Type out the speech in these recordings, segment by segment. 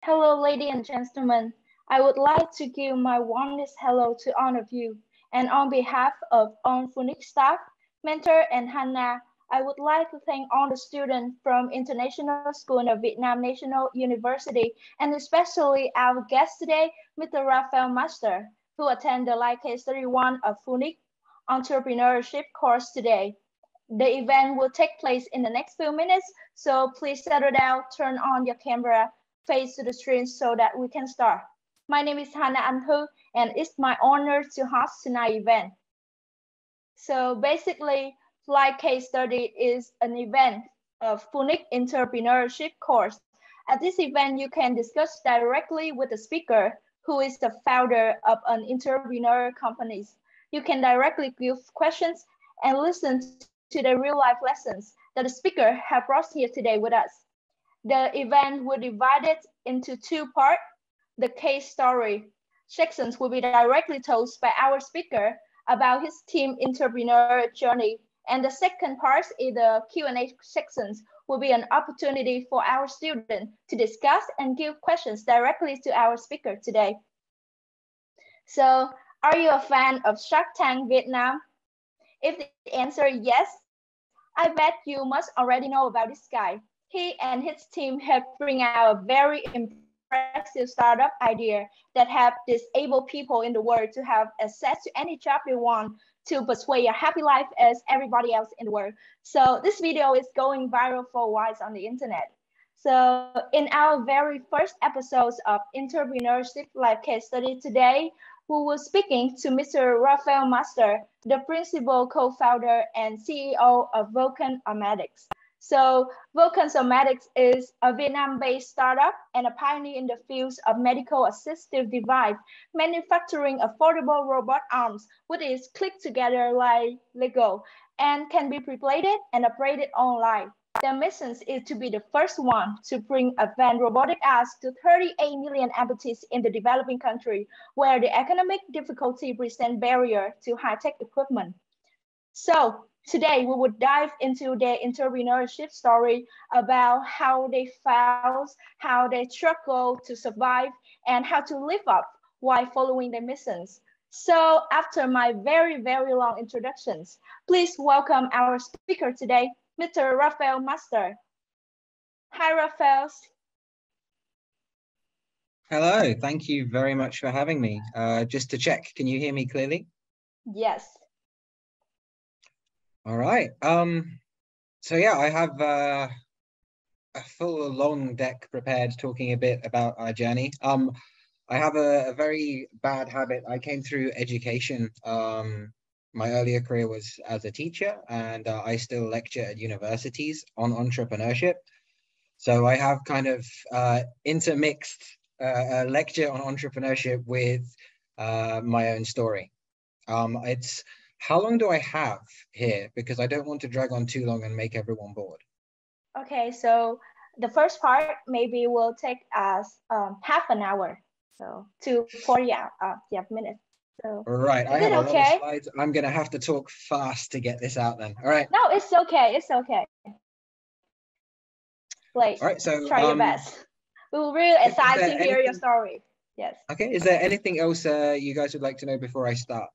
Hello, ladies and gentlemen. I would like to give my warmest hello to all of you. And on behalf of all FUNiX staff, mentor, and Hannah, I would like to thank all the students from International School of Vietnam National University, and especially our guest today, Mr. Rafael Masters, who attend the CASE Study No.1 of FUNiX Entrepreneurship course today. The event will take place in the next few minutes, so please settle down, turn on your camera, face to the screen so that we can start. My name is Hannah Anh Thư, and it's my honor to host tonight's event. So basically, Flight Case Study is an event of FUNiX Entrepreneurship course. At this event, you can discuss directly with the speaker, who is the founder of an entrepreneur company. You can directly give questions and listen to the real-life lessons that the speaker has brought here today with us. The event will be divided into two parts. The case story sections will be directly told by our speaker about his team entrepreneur journey. And the second part is the Q&A sections will be an opportunity for our students to discuss and give questions directly to our speaker today. So, are you a fan of Shark Tank Vietnam? If the answer is yes, I bet you must already know about this guy. He and his team have bring out a very impressive startup idea that have disabled people in the world to have access to any job they want to persuade a happy life as everybody else in the world. So this video is going viral for a while on the internet. So in our very first episodes of Entrepreneurship Live Case Study today, we will speaking to Mr. Rafael Masters, the principal co-founder and CEO of Vulcan Augmetics. So Vulcan Augemetics is a Vietnam-based startup and a pioneer in the fields of medical assistive device, manufacturing affordable robot arms, which is clicked together like Lego and can be pre-plated and operated online. Their mission is to be the first one to bring advanced robotic arms to 38 million amputees in the developing country, where the economic difficulty presents barrier to high-tech equipment. So today we would dive into their entrepreneurship story about how they failed, how they struggle to survive, and how to live up while following their missions. So after my very, very long introductions, please welcome our speaker today, Mr. Rafael Masters. Hi, Rafael. Hello, thank you very much for having me. Just to check, can you hear me clearly? Yes. All right. So yeah, I have a full long deck prepared talking a bit about our journey. I have a very bad habit. I came through education. My earlier career was as a teacher, and I still lecture at universities on entrepreneurship. So I have kind of intermixed a lecture on entrepreneurship with my own story. How long do I have here? Because I don't want to drag on too long and make everyone bored. Okay, so the first part maybe will take us half an hour, so to 40 minutes. So right, I have a lot of slides. I'm going to have to talk fast to get this out then. All right. No, it's okay. It's okay. Please, all right, so try your best. We will really excited to hear your story. Yes. Okay, is there anything else you guys would like to know before I start?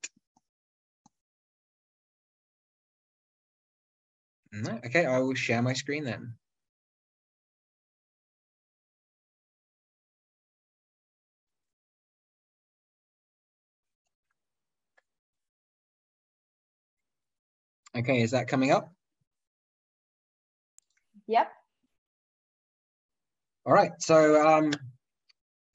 No? Okay, I will share my screen then. Okay, is that coming up? Yep. All right, so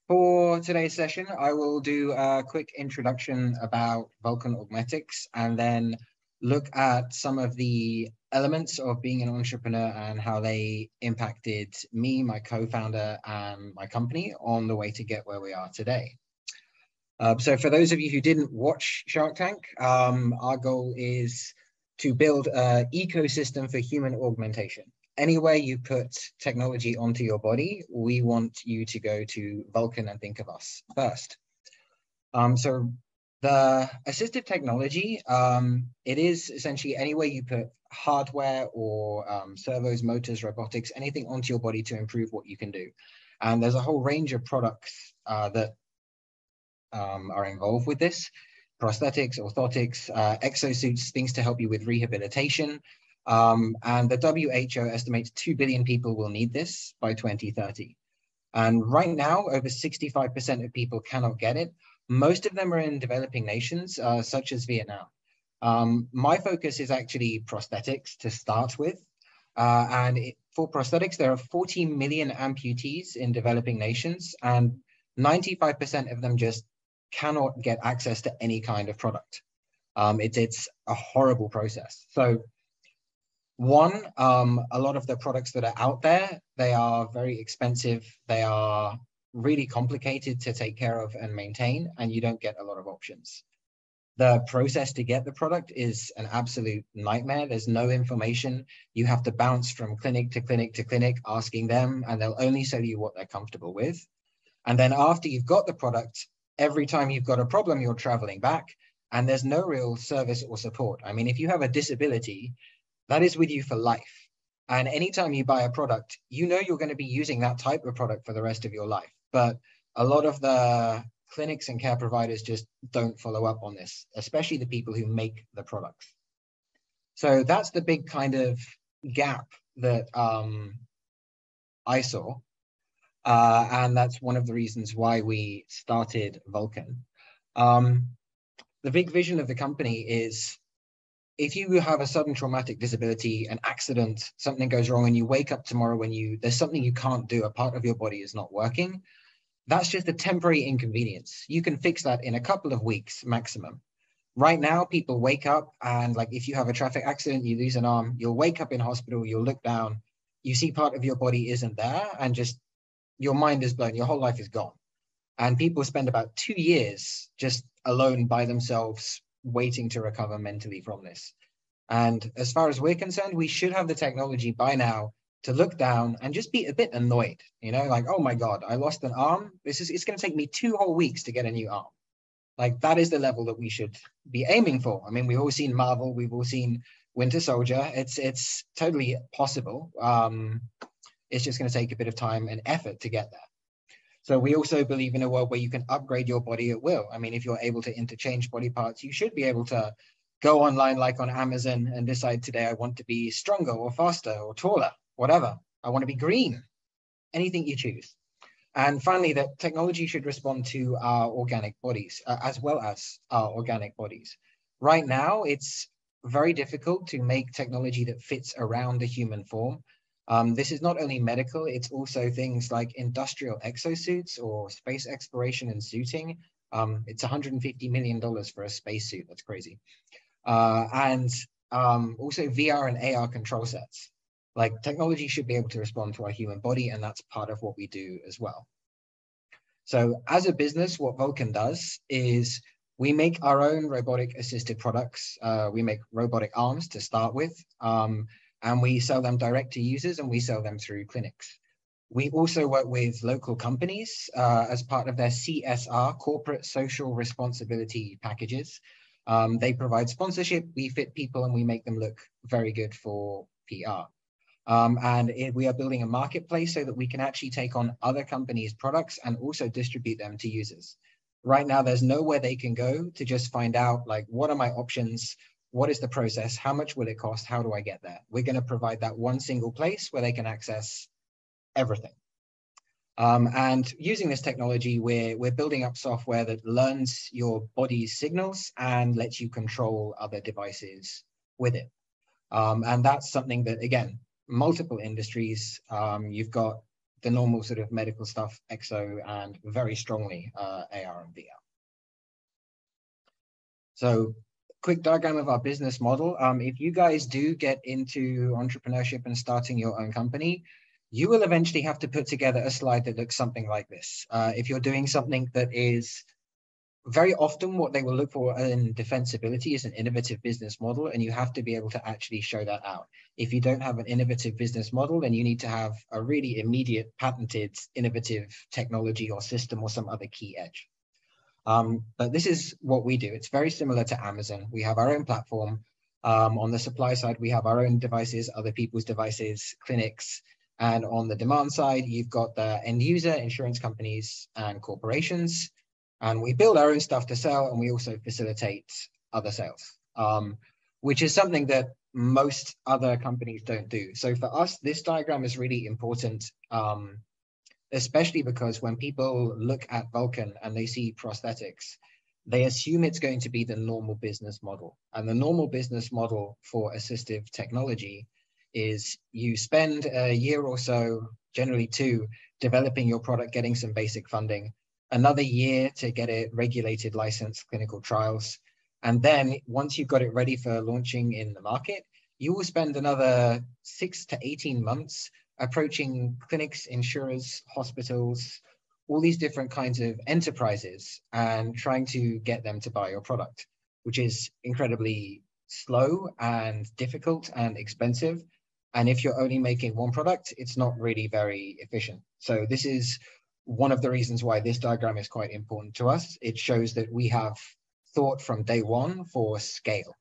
for today's session, I will do a quick introduction about Vulcan Augmetics and then look at some of the elements of being an entrepreneur and how they impacted me, my co-founder, and my company on the way to get where we are today. So for those of you who didn't watch Shark Tank, our goal is to build an ecosystem for human augmentation. Anywhere you put technology onto your body, we want you to go to Vulcan and think of us first. So the assistive technology, it is essentially anywhere you put hardware or servos, motors, robotics, anything onto your body to improve what you can do. And there's a whole range of products that are involved with this: prosthetics, orthotics, exosuits, things to help you with rehabilitation. And the WHO estimates 2 billion people will need this by 2030. And right now, over 65% of people cannot get it. Most of them are in developing nations, such as Vietnam. My focus is actually prosthetics to start with. For prosthetics, there are 40 million amputees in developing nations, and 95% of them just cannot get access to any kind of product. It's a horrible process. So one, a lot of the products that are out there, they are very expensive. They are really complicated to take care of and maintain, and you don't get a lot of options. The process to get the product is an absolute nightmare. There's no information. You have to bounce from clinic to clinic to clinic, asking them, and they'll only sell you what they're comfortable with. And then after you've got the product, every time you've got a problem, you're traveling back, and there's no real service or support. I mean, if you have a disability, that is with you for life. And anytime you buy a product, you know you're going to be using that type of product for the rest of your life. But a lot of the clinics and care providers just don't follow up on this, especially the people who make the products. So that's the big kind of gap that I saw. And that's one of the reasons why we started Vulcan. The big vision of the company is, if you have a sudden traumatic disability, an accident, something goes wrong, and you wake up tomorrow when there's something you can't do, a part of your body is not working, that's just a temporary inconvenience. You can fix that in a couple of weeks maximum. Right now, people wake up and, like, if you have a traffic accident, you lose an arm, you'll wake up in hospital, you'll look down, you see part of your body isn't there, and just your mind is blown, your whole life is gone. And people spend about 2 years just alone by themselves, waiting to recover mentally from this. And as far as we're concerned, we should have the technology by now to look down and just be a bit annoyed, you know, like, oh my God, I lost an arm. It's going to take me 2 whole weeks to get a new arm. Like, that is the level that we should be aiming for. I mean, we've all seen Marvel, we've all seen Winter Soldier. It's totally possible. It's just going to take a bit of time and effort to get there. So we also believe in a world where you can upgrade your body at will. I mean, if you're able to interchange body parts, you should be able to go online, like on Amazon, and decide, today I want to be stronger or faster or taller, whatever. I want to be green, anything you choose. And finally, that technology should respond to our organic bodies, as well as our organic bodies. Right now, it's very difficult to make technology that fits around the human form. This is not only medical, it's also things like industrial exosuits or space exploration and suiting. It's $150 million for a spacesuit. That's crazy. And also VR and AR control sets. Like, technology should be able to respond to our human body, and that's part of what we do as well. So as a business, what Vulcan does is we make our own robotic assisted products. We make robotic arms to start with. And we sell them direct to users, and we sell them through clinics. We also work with local companies as part of their CSR, corporate social responsibility packages. They provide sponsorship, we fit people, and we make them look very good for PR. We are building a marketplace so that we can actually take on other companies' products and also distribute them to users. Right now, there's nowhere they can go to just find out, like, what are my options? What is the process? How much will it cost? How do I get there? We're going to provide that one single place where they can access everything. And using this technology, we're building up software that learns your body's signals and lets you control other devices with it. And that's something that, again, multiple industries, you've got the normal sort of medical stuff, exo, and very strongly AR and VR. So, quick diagram of our business model. If you guys do get into entrepreneurship and starting your own company, you will eventually have to put together a slide that looks something like this. If you're doing something that is very often, what they will look for in defensibility is an innovative business model, and you have to be able to actually show that out. If you don't have an innovative business model, then you need to have a really immediate patented innovative technology or system or some other key edge. But this is what we do. It's very similar to Amazon. We have our own platform. On the supply side, we have our own devices, other people's devices, clinics, And on the demand side, you've got the end user, insurance companies and corporations. And we build our own stuff to sell, and we also facilitate other sales, which is something that most other companies don't do. So for us, this diagram is really important, especially because when people look at Vulcan and they see prosthetics, they assume it's going to be the normal business model. And the normal business model for assistive technology is you spend a year or so, generally 2, developing your product, getting some basic funding, another year to get it regulated, licensed, clinical trials. And then once you've got it ready for launching in the market, you will spend another 6 to 18 months approaching clinics, insurers, hospitals, all these different kinds of enterprises and trying to get them to buy your product, which is incredibly slow and difficult and expensive. And if you're only making one product, it's not really very efficient. So this is one of the reasons why this diagram is quite important to us. It shows that we have thought from day one for scale.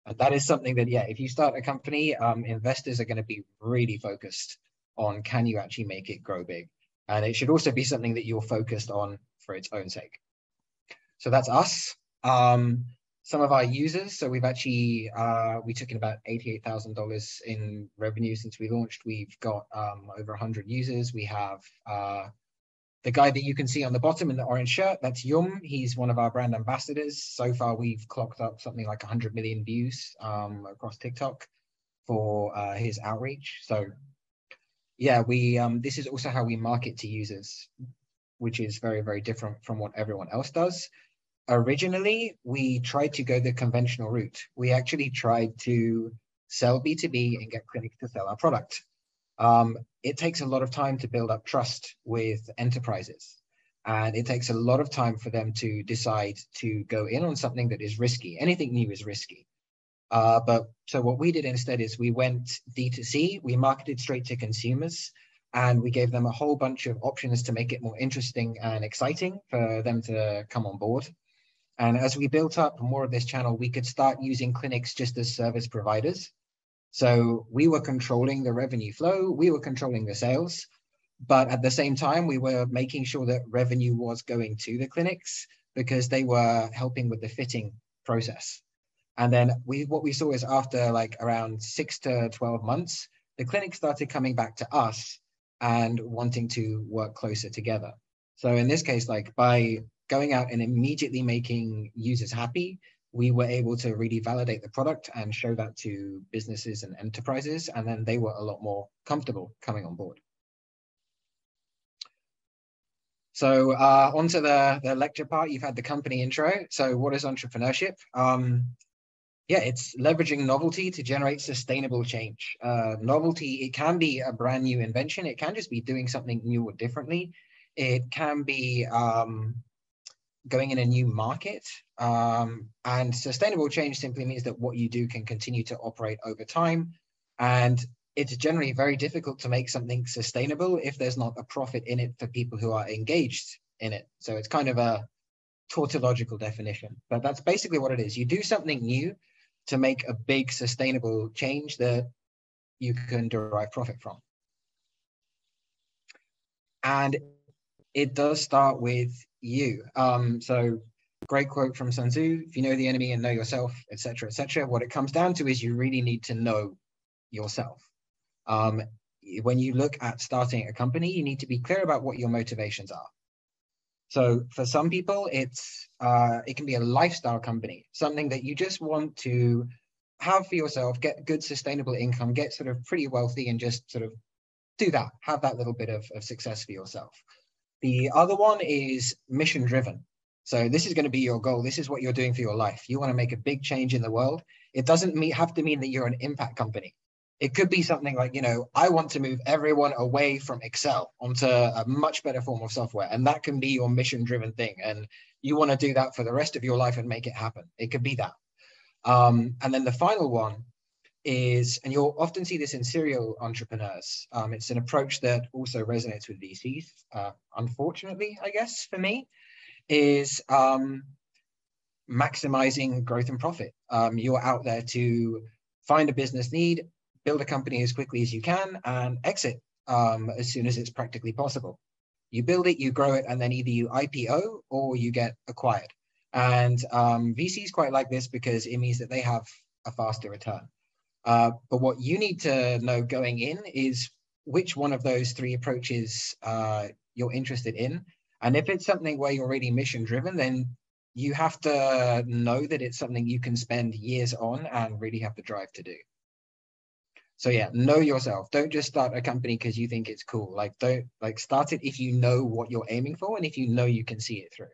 And that is something that, yeah, if you start a company, investors are going to be really focused on, can you actually make it grow big? And it should also be something that you're focused on for its own sake. So that's us. Some of our users, so we've actually, we took in about $88,000 in revenue since we launched. We've got over 100 users. We have the guy that you can see on the bottom in the orange shirt, that's Yum. He's one of our brand ambassadors. So far, we've clocked up something like 100 million views across TikTok for his outreach. So yeah, we this is also how we market to users, which is very, very different from what everyone else does. Originally, we tried to go the conventional route. We actually tried to sell B2B and get clinics to sell our product. It takes a lot of time to build up trust with enterprises. And it takes a lot of time for them to decide to go in on something that is risky. Anything new is risky. So what we did instead is we went D2C, we marketed straight to consumers, and we gave them a whole bunch of options to make it more interesting and exciting for them to come on board. And as we built up more of this channel, we could start using clinics just as service providers. So we were controlling the revenue flow, we were controlling the sales, but at the same time, we were making sure that revenue was going to the clinics because they were helping with the fitting process. And then what we saw is after like around 6 to 12 months, the clinic started coming back to us and wanting to work closer together. So in this case, like by going out and immediately making users happy, we were able to really validate the product and show that to businesses and enterprises. And then they were a lot more comfortable coming on board. So onto the lecture part, you've had the company intro. So what is entrepreneurship? Yeah, it's leveraging novelty to generate sustainable change. Novelty, it can be a brand new invention. It can just be doing something new or differently. It can be going in a new market. And sustainable change simply means that what you do can continue to operate over time. And it's generally very difficult to make something sustainable if there's not a profit in it for people who are engaged in it. So it's kind of a tautological definition, but that's basically what it is. You do something new to make a big sustainable change that you can derive profit from. And it does start with you. So great quote from Sun Tzu, if you know the enemy and know yourself, etc., etc. What it comes down to is you really need to know yourself. When you look at starting a company, you need to be clear about what your motivations are. So for some people, it can be a lifestyle company, something that you just want to have for yourself, get good sustainable income, get sort of pretty wealthy and just sort of do that, have that little bit of success for yourself. The other one is mission driven. So this is going to be your goal. This is what you're doing for your life. You want to make a big change in the world. It doesn't have to mean that you're an impact company. It could be something like, I want to move everyone away from Excel onto a much better form of software. And that can be your mission-driven thing. And you want to do that for the rest of your life and make it happen. It could be that. And then the final one is, and you'll often see this in serial entrepreneurs. It's an approach that also resonates with VCs, unfortunately, I guess, for me, is maximizing growth and profit. You're out there to find a business need, build a company as quickly as you can and exit as soon as it's practically possible. You build it, you grow it, and then either you IPO or you get acquired. And VCs quite like this because it means that they have a faster return. But what you need to know going in is which one of those three approaches you're interested in. And if it's something where you're really mission driven, then you have to know that it's something you can spend years on and really have the drive to do. So yeah, know yourself. Don't just start a company because you think it's cool. Don't start it if you know what you're aiming for and if you know you can see it through.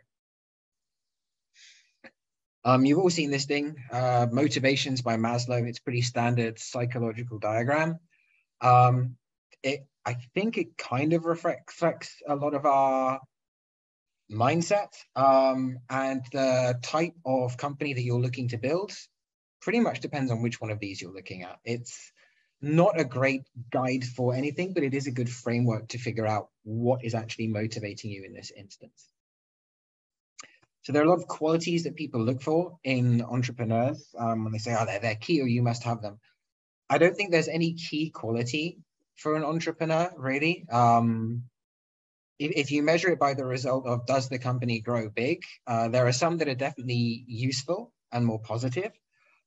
You've all seen this thing, motivations by Maslow. It's pretty standard psychological diagram. I think it kind of reflects a lot of our mindset, and the type of company that you're looking to build pretty much depends on which one of these you're looking at. It's not a great guide for anything, but it is a good framework to figure out what is actually motivating you in this instance. So there are a lot of qualities that people look for in entrepreneurs when they say, oh, they're key or you must have them. I don't think there's any key quality for an entrepreneur, really. If you measure it by the result of does the company grow big, there are some that are definitely useful and more positive,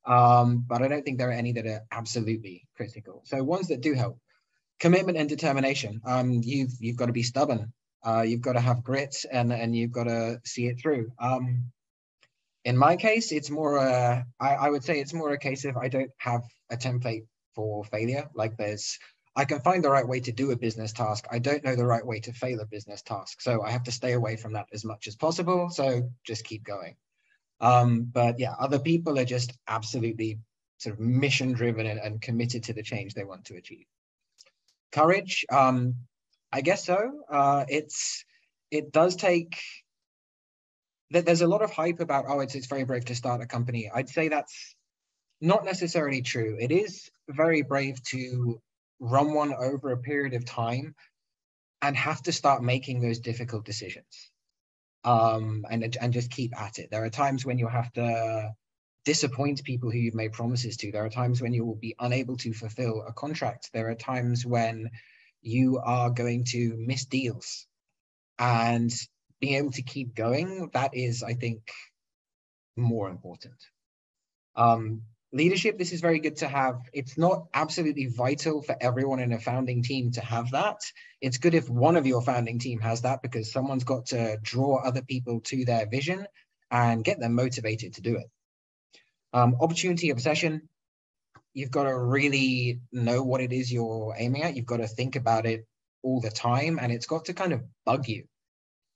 but I don't think there are any that are absolutely critical. So ones that do help: commitment and determination. You've got to be stubborn. You've got to have grit, and you've got to see it through. In my case, it's more I would say it's more a case of I don't have a template for failure. Like I can find the right way to do a business task. I don't know the right way to fail a business task. So I have to stay away from that as much as possible. So just keep going. But yeah, other people are just absolutely sort of mission driven and committed to the change they want to achieve. Courage, I guess so. It does take, there's a lot of hype about, oh, it's very brave to start a company. I'd say that's not necessarily true. It is very brave to run one over a period of time and have to start making those difficult decisions, and just keep at it. There are times when you'll have to disappoint people who you've made promises to. There are times when you will be unable to fulfill a contract. There are times when you are going to miss deals, and being able to keep going, that is, I think, more important. Leadership, this is very good to have. It's not absolutely vital for everyone in a founding team to have that. It's good if one of your founding team has that, because someone's got to draw other people to their vision and get them motivated to do it. Opportunity obsession, you've got to really know what it is you're aiming at. You've got to think about it all the time, and it's got to kind of bug you.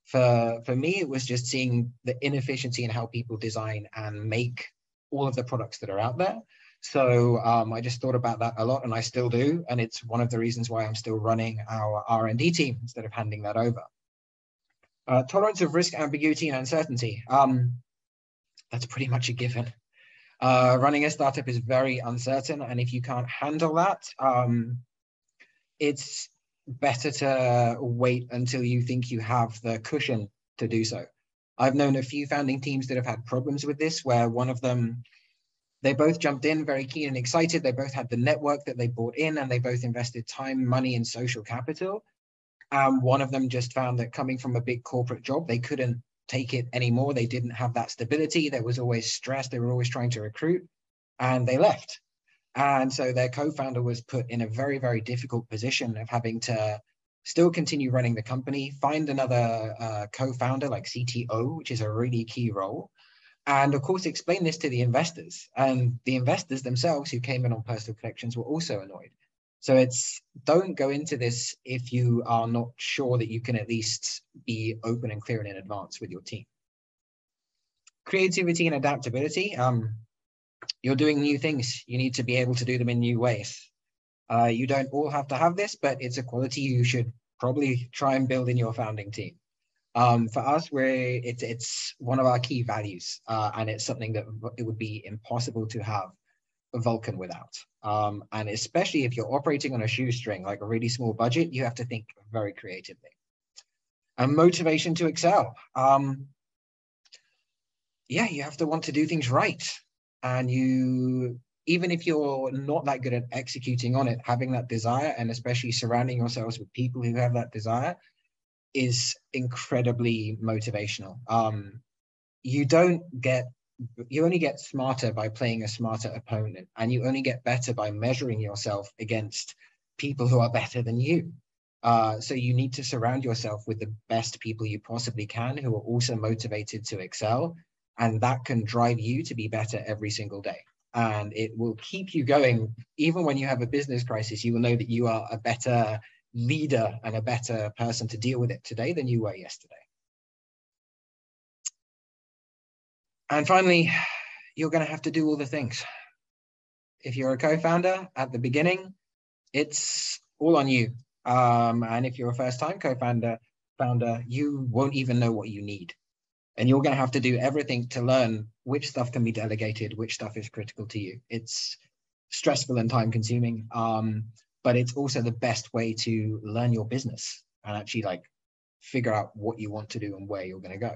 For me, it was just seeing the inefficiency in how people design and make all of the products that are out there. So I just thought about that a lot, and I still do. And it's one of the reasons why I'm still running our R&D team instead of handing that over. Tolerance of risk, ambiguity, and uncertainty. That's pretty much a given. Running a startup is very uncertain. And if you can't handle that, it's better to wait until you think you have the cushion to do so. I've known a few founding teams that have had problems with this, where one of them, they both jumped in very keen and excited. They both had the network that they brought in, and they both invested time, money, and social capital. One of them just found that coming from a big corporate job, they couldn't take it anymore. They didn't have that stability. There was always stress. They were always trying to recruit, and they left. And so their co-founder was put in a very, very difficult position of having to still continue running the company, find another co-founder like CTO, which is a really key role. And of course, explain this to the investors. And the investors themselves who came in on personal connections were also annoyed. So don't go into this if you are not sure that you can at least be open and clear in advance with your team. Creativity and adaptability. You're doing new things. You need to be able to do them in new ways. You don't all have to have this, but it's a quality you should probably try and build in your founding team. For us, it's one of our key values, and it's something that it would be impossible to have a Vulcan without. And especially if you're operating on a shoestring, like a really small budget, you have to think very creatively. And motivation to excel. Yeah, you have to want to do things right. And you even if you're not that good at executing on it, having that desire, and especially surrounding yourselves with people who have that desire, is incredibly motivational. You only get smarter by playing a smarter opponent, and you only get better by measuring yourself against people who are better than you. So you need to surround yourself with the best people you possibly can, who are also motivated to excel, and that can drive you to be better every single day. And it will keep you going. Even when you have a business crisis, you will know that you are a better leader and a better person to deal with it today than you were yesterday. And finally, you're going to have to do all the things. If you're a co-founder at the beginning, it's all on you. And if you're a first-time co-founder, you won't even know what you need. And you're going to have to do everything to learn which stuff can be delegated, which stuff is critical to you. It's stressful and time-consuming, but it's also the best way to learn your business and actually like figure out what you want to do and where you're going to go.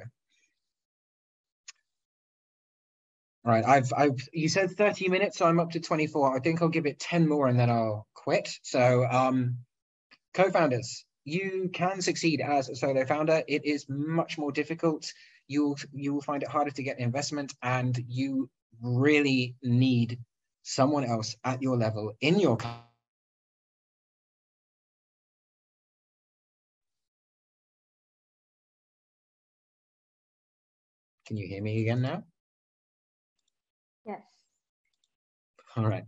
All right, you said 30 minutes, so I'm up to 24. I think I'll give it 10 more and then I'll quit. So co-founders, you can succeed as a solo founder. It is much more difficult. You will find it harder to get investment, and you really need someone else at your level in your company. Can you hear me again now? Yes. All right.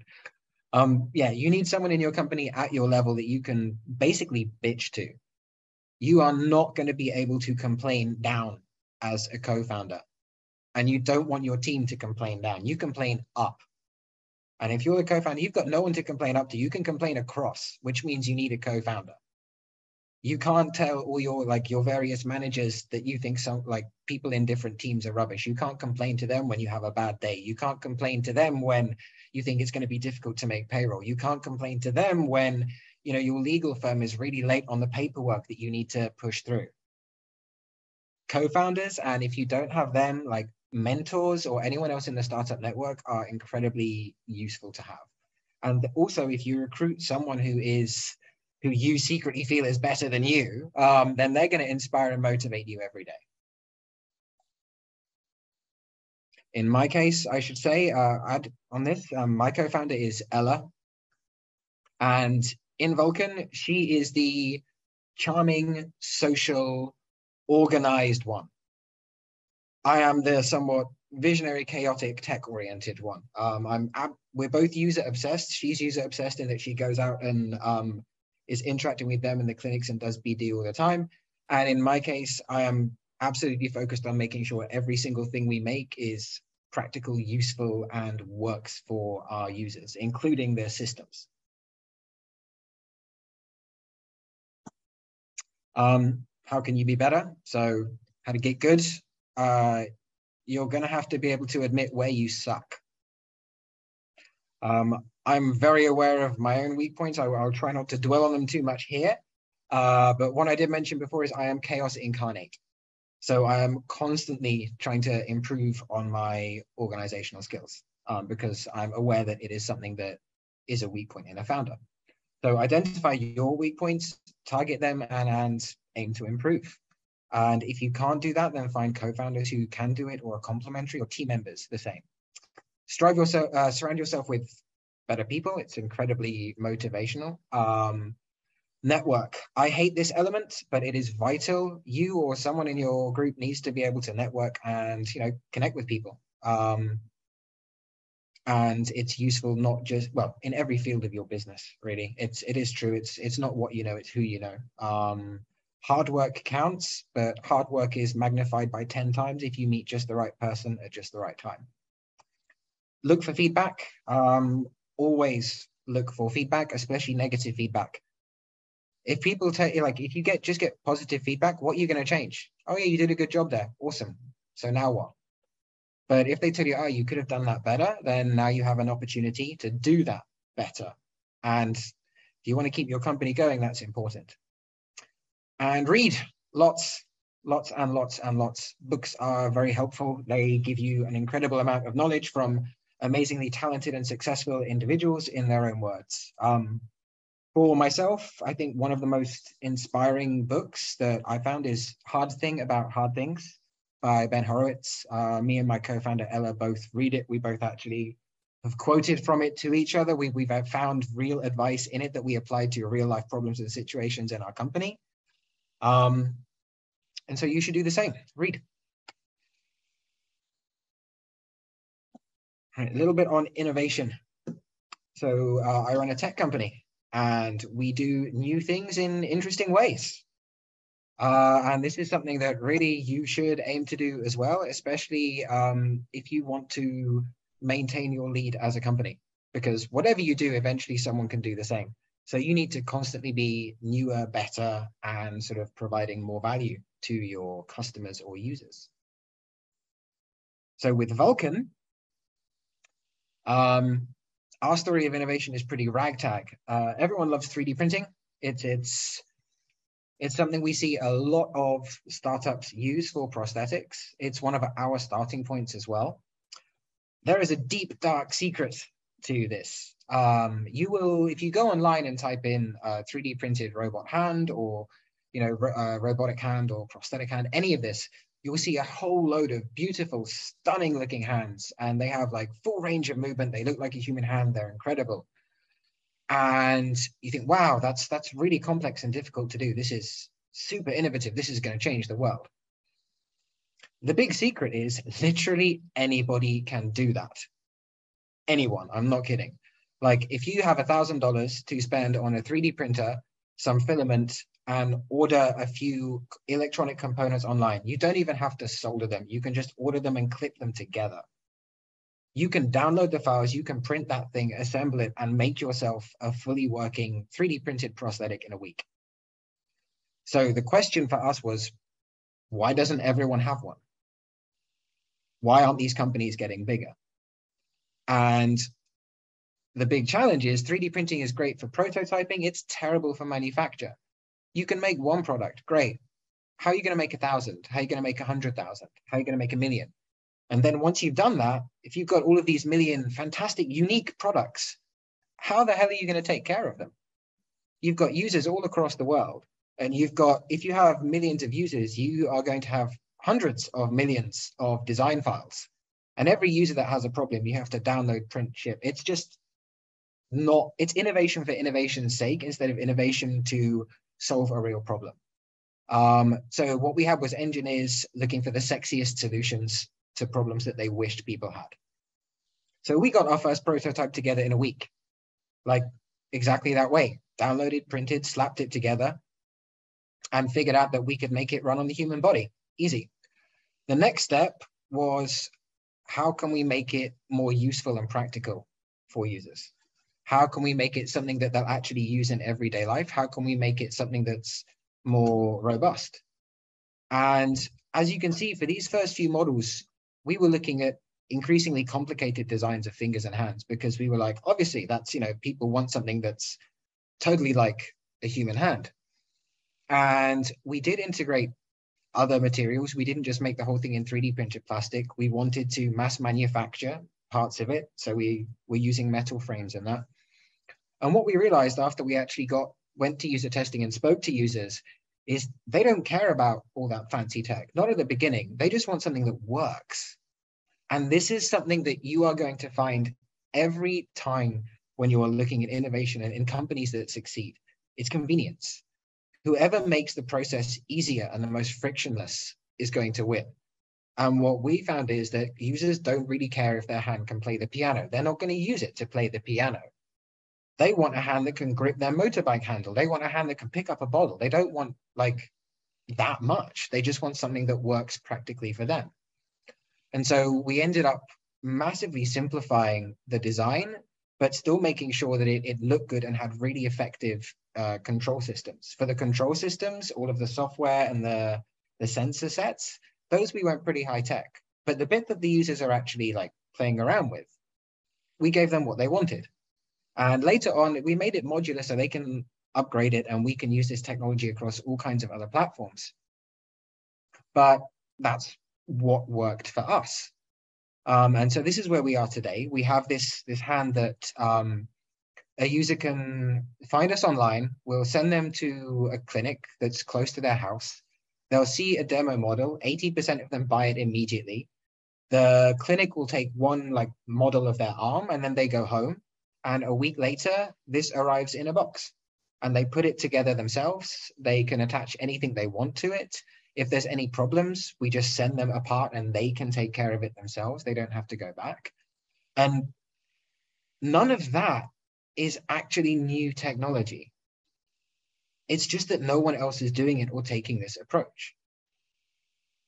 Yeah, you need someone in your company at your level that you can basically bitch to. You are not going to be able to complain down as a co-founder, and you don't want your team to complain down. You complain up. And if you're a co-founder, you've got no one to complain up to. You can complain across, which means you need a co-founder. You can't tell all your various managers that you think people in different teams are rubbish. You can't complain to them when you have a bad day. You can't complain to them when you think it's going to be difficult to make payroll. You can't complain to them when your legal firm is really late on the paperwork that you need to push through. Co-founders, and if you don't have them, like mentors or anyone else in the startup network, are incredibly useful to have. And also, if you recruit someone who you secretly feel is better than you, then they're going to inspire and motivate you every day. In my case, I should say, on this, my co-founder is Ella. And in Vulcan, she is the charming, social, organized one. I am the somewhat visionary, chaotic, tech-oriented one. We're both user-obsessed. She's user-obsessed in that she goes out and is interacting with them in the clinics and does BD all the time. And in my case, I am absolutely focused on making sure every single thing we make is practical, useful, and works for our users, including their systems. How can you be better? So how to get good? You're going to have to be able to admit where you suck. I'm very aware of my own weak points. I'll try not to dwell on them too much here. But what I did mention before is I am chaos incarnate. So I am constantly trying to improve on my organizational skills because I'm aware that it is something that is a weak point in a founder. So identify your weak points, target them, and aim to improve. And if you can't do that, then find co-founders who can do it, or complementary, or team members the same. Surround yourself with better people. It's incredibly motivational. Network. I hate this element, but it is vital. You or someone in your group needs to be able to network and connect with people. And it's useful not just in every field of your business. Really, it is true. It's not what you know, it's who you know. Hard work counts, but hard work is magnified by 10 times if you meet just the right person at just the right time. Look for feedback. Always look for feedback, especially negative feedback. If people tell you, if you just get positive feedback, what are you going to change? Oh yeah, you did a good job there. Awesome. So now what? But if they tell you, oh, you could have done that better, then now you have an opportunity to do that better. And if you want to keep your company going, that's important. And read lots and lots and lots. Books are very helpful. They give you an incredible amount of knowledge from amazingly talented and successful individuals in their own words. For myself, I think one of the most inspiring books that I found is Hard Thing About Hard Things by Ben Horowitz. Me and my co-founder Ella both read it. We both actually have quoted from it to each other. We've found real advice in it that we applied to real life problems and situations in our company. And so you should do the same, read. All right, a little bit on innovation. So I run a tech company and we do new things in interesting ways. And this is something that really you should aim to do as well, especially if you want to maintain your lead as a company, because whatever you do, eventually someone can do the same. So you need to constantly be newer, better, and sort of providing more value to your customers or users. So with Vulcan, our story of innovation is pretty ragtag. Everyone loves 3D printing. It's something we see a lot of startups use for prosthetics. It's one of our starting points as well. There is a deep, dark secret to this. You will, if you go online and type in 3D printed robot hand or, robotic hand or prosthetic hand, any of this, you'll see a whole load of beautiful, stunning looking hands. And they have like full range of movement. They look like a human hand. They're incredible. And you think, wow, that's really complex and difficult to do. This is super innovative. This is going to change the world. The big secret is literally anybody can do that. Anyone, I'm not kidding. Like if you have $1,000 to spend on a 3D printer, some filament, and order a few electronic components online, you don't even have to solder them. You can just order them and clip them together. You can download the files, you can print that thing, assemble it, and make yourself a fully working 3D printed prosthetic in a week. So the question for us was, why doesn't everyone have one? Why aren't these companies getting bigger? And the big challenge is 3D printing is great for prototyping. It's terrible for manufacture. You can make one product, great. How are you going to make 1,000? How are you going to make 100,000? How are you going to make 1,000,000? And then once you've done that, if you've got all of these million fantastic, unique products, how the hell are you going to take care of them? You've got users all across the world. And you've got, if you have millions of users, you are going to have hundreds of millions of design files. And every user that has a problem, you have to download, print, ship. It's just not, it's innovation for innovation's sake instead of innovation to solve a real problem. So what we had was engineers looking for the sexiest solutions to problems that they wished people had. So we got our first prototype together in a week, like exactly that way. Downloaded, printed, slapped it together, and figured out that we could make it run on the human body. Easy. The next step was, how can we make it more useful and practical for users? How can we make it something that they'll actually use in everyday life? How can we make it something that's more robust? And as you can see, for these first few models, we were looking at increasingly complicated designs of fingers and hands, because we were like, obviously that's, people want something that's totally like a human hand. And we did integrate other materials. We didn't just make the whole thing in 3D printed plastic. We wanted to mass manufacture parts of it. So we were using metal frames in that. And what we realized after we actually went to user testing and spoke to users is they don't care about all that fancy tech. Not at the beginning. They just want something that works. And this is something that you are going to find every time when you are looking at innovation and in companies that succeed. It's convenience. Whoever makes the process easier and the most frictionless is going to win. And what we found is that users don't really care if their hand can play the piano. They're not going to use it to play the piano. They want a hand that can grip their motorbike handle. They want a hand that can pick up a bottle. They don't want like that much. They just want something that works practically for them. And so we ended up massively simplifying the design, but still making sure that it looked good and had really effective control systems. For the control systems, all of the software and the sensor sets, those we went pretty high tech. But the bit that the users are actually like playing around with, we gave them what they wanted. And later on, we made it modular so they can upgrade it and we can use this technology across all kinds of other platforms. But that's what worked for us. And so this is where we are today. We have this hand that a user can find us online. We'll send them to a clinic that's close to their house. They'll see a demo model. 80% of them buy it immediately. The clinic will take one model of their arm, and then they go home. And a week later, this arrives in a box, and they put it together themselves. They can attach anything they want to it. If there's any problems, we just send them a part and they can take care of it themselves. They don't have to go back. And none of that is actually new technology. It's just that no one else is doing it or taking this approach.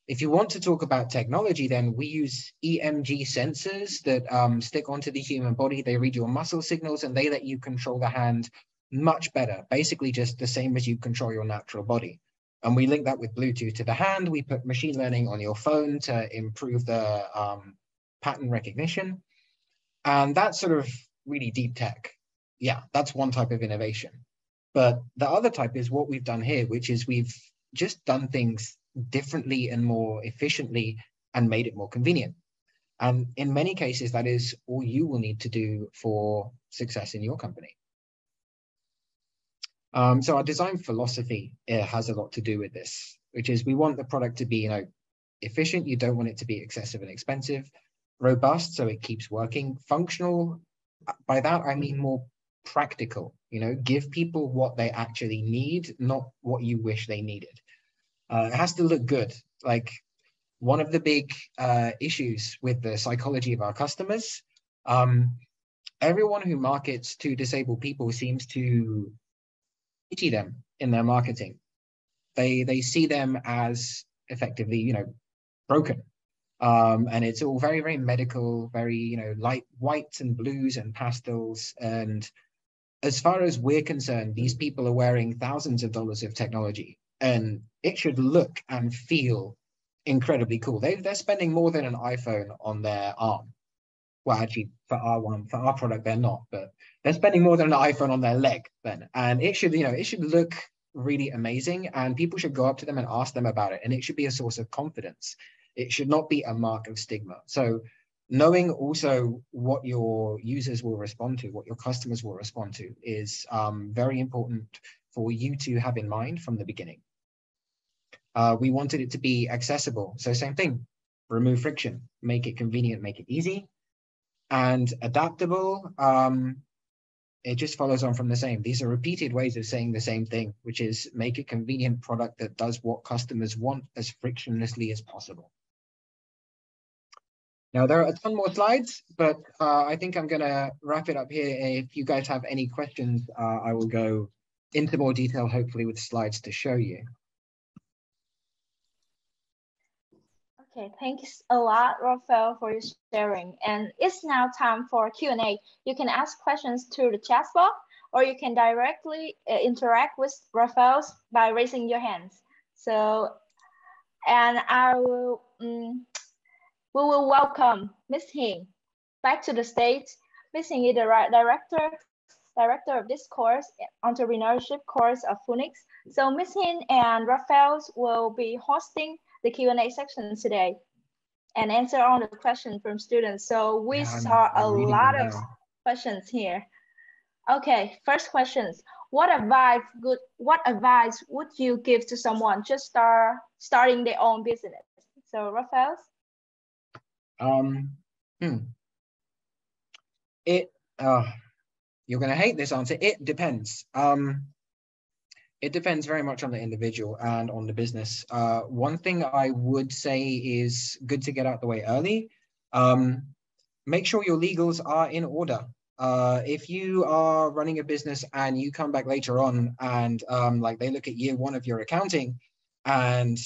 If you want to talk about technology, then we use EMG sensors that stick onto the human body. They read your muscle signals and they let you control the hand much better, basically just the same as you control your natural body. And we link that with Bluetooth to the hand. We put machine learning on your phone to improve the pattern recognition. And that's sort of really deep tech. Yeah, that's one type of innovation. But the other type is what we've done here, which is we've just done things differently and more efficiently and made it more convenient. And in many cases, that is all you will need to do for success in your company. So our design philosophy has a lot to do with this, which is we want the product to be, efficient. You don't want it to be excessive and expensive. Robust, so it keeps working. Functional, by that I mean more practical. Give people what they actually need, not what you wish they needed. It has to look good. One of the big issues with the psychology of our customers, everyone who markets to disabled people seems to pity them in their marketing. They see them as effectively, broken. And it's all very, very medical, very, light whites and blues and pastels. And as far as we're concerned, these people are wearing thousands of dollars of technology, and it should look and feel incredibly cool. They're spending more than an iPhone on their arm. Well, actually, for our product, they're not, but they're spending more than an iPhone on their leg then. And it should, it should look really amazing, and people should go up to them and ask them about it. And it should be a source of confidence. It should not be a mark of stigma. So knowing also what your users will respond to, what your customers will respond to, is very important for you to have in mind from the beginning. We wanted it to be accessible. So same thing, remove friction, make it convenient, make it easy. And adaptable, it just follows on from the same. These are repeated ways of saying the same thing, which is make a convenient product that does what customers want as frictionlessly as possible. Now, there are a ton more slides, but I think I'm going to wrap it up here. If you guys have any questions, I will go into more detail, hopefully with slides to show you. Okay, thanks a lot, Rafael, for your sharing. And it's now time for Q&A. You can ask questions through the chat box, or you can directly interact with Rafael by raising your hands. So, and I will, we will welcome Ms. Hing back to the stage. Ms. Hing is the director of this course, Entrepreneurship course of FUNiX. So Ms. Hing and Rafael will be hosting the Q&A section today and answer all the questions from students. So we saw a lot of questions here. Okay, first questions. What advice would you give to someone just starting their own business? So Rafael? You're going to hate this answer. It depends. It depends very much on the individual and on the business. One thing I would say is good to get out the way early. Make sure your legals are in order. If you are running a business and you come back later on and they look at year one of your accounting and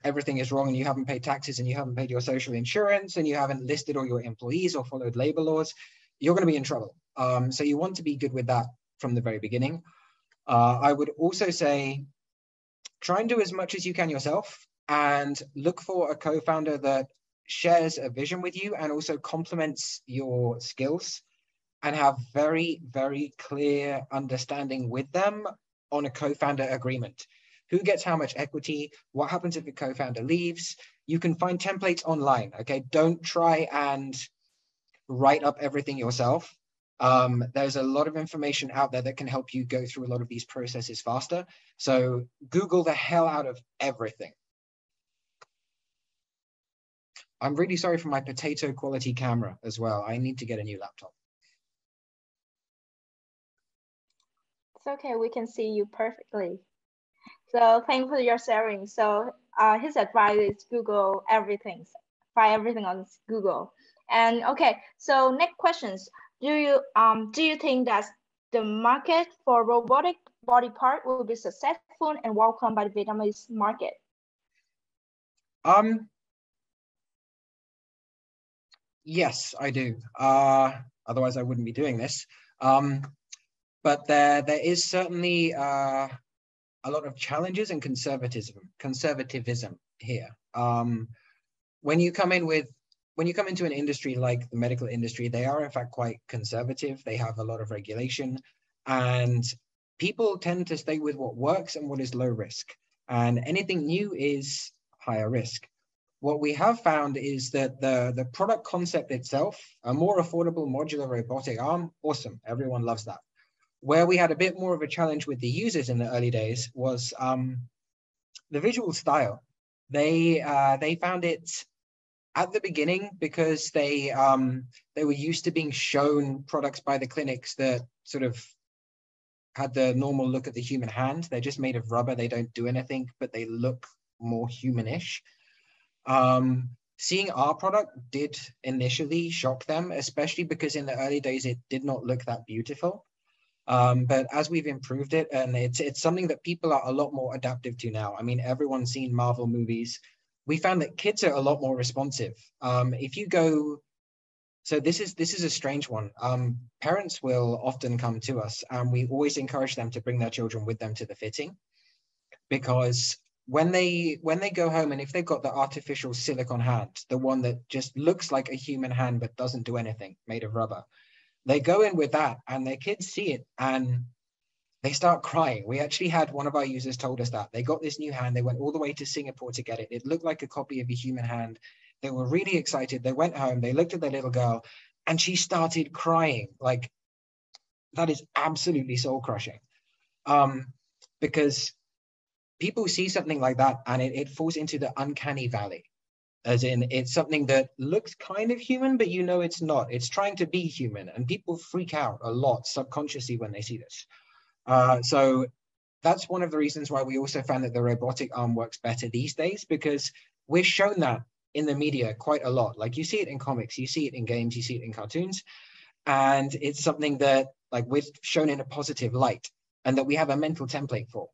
everything is wrong and you haven't paid taxes and you haven't paid your social insurance and you haven't listed all your employees or followed labor laws, you're going to be in trouble. So you want to be good with that from the very beginning. I would also say, try and do as much as you can yourself and look for a co-founder that shares a vision with you and also complements your skills, and have very, very clear understanding with them on a co-founder agreement. Who gets how much equity? What happens if a co-founder leaves? you can find templates online, okay? Don't try and write up everything yourself. There's a lot of information out there that can help you go through a lot of these processes faster. So Google the hell out of everything. I'm really sorry for my potato quality camera as well. I need to get a new laptop. It's okay, we can see you perfectly. So thank you for your sharing. So his advice is Google everything, find everything on Google. And okay, so next questions. Do you think that the market for robotic body part will be successful and welcomed by the Vietnamese market? Yes, I do. Otherwise, I wouldn't be doing this. But there is certainly a lot of challenges and conservatism here. When you come into an industry like the medical industry, they are in fact quite conservative. They have a lot of regulation, and people tend to stay with what works and what is low risk. And anything new is higher risk. What we have found is that the product concept itself, a more affordable modular robotic arm, awesome. Everyone loves that. Where we had a bit more of a challenge with the users in the early days was the visual style. They found it at the beginning, because they were used to being shown products by the clinics that sort of had the normal look of the human hand. They're just made of rubber. They don't do anything, but they look more humanish. Seeing our product did initially shock them, especially because in the early days, it did not look that beautiful. But as we've improved it, and it's something that people are a lot more adaptive to now. I mean, everyone's seen Marvel movies. We found that kids are a lot more responsive. If you go, so this is a strange one. Parents will often come to us, and we always encourage them to bring their children with them to the fitting, because when they go home, and if they've got the artificial silicone hand, the one that just looks like a human hand but doesn't do anything, made of rubber, they go in with that, and their kids see it and they start crying. We actually had one of our users told us that they got this new hand. They went all the way to Singapore to get it. It looked like a copy of a human hand. They were really excited. They went home, they looked at their little girl, and she started crying. Like, that is absolutely soul crushing. Because people see something like that and it falls into the uncanny valley. As in, it's something that looks kind of human, but you know it's not. It's trying to be human, and people freak out a lot subconsciously when they see this. So that's one of the reasons why we also found that the robotic arm works better these days, because we're shown that in the media quite a lot. Like, you see it in comics, you see it in games, you see it in cartoons, and it's something that, like, we're shown in a positive light and that we have a mental template for.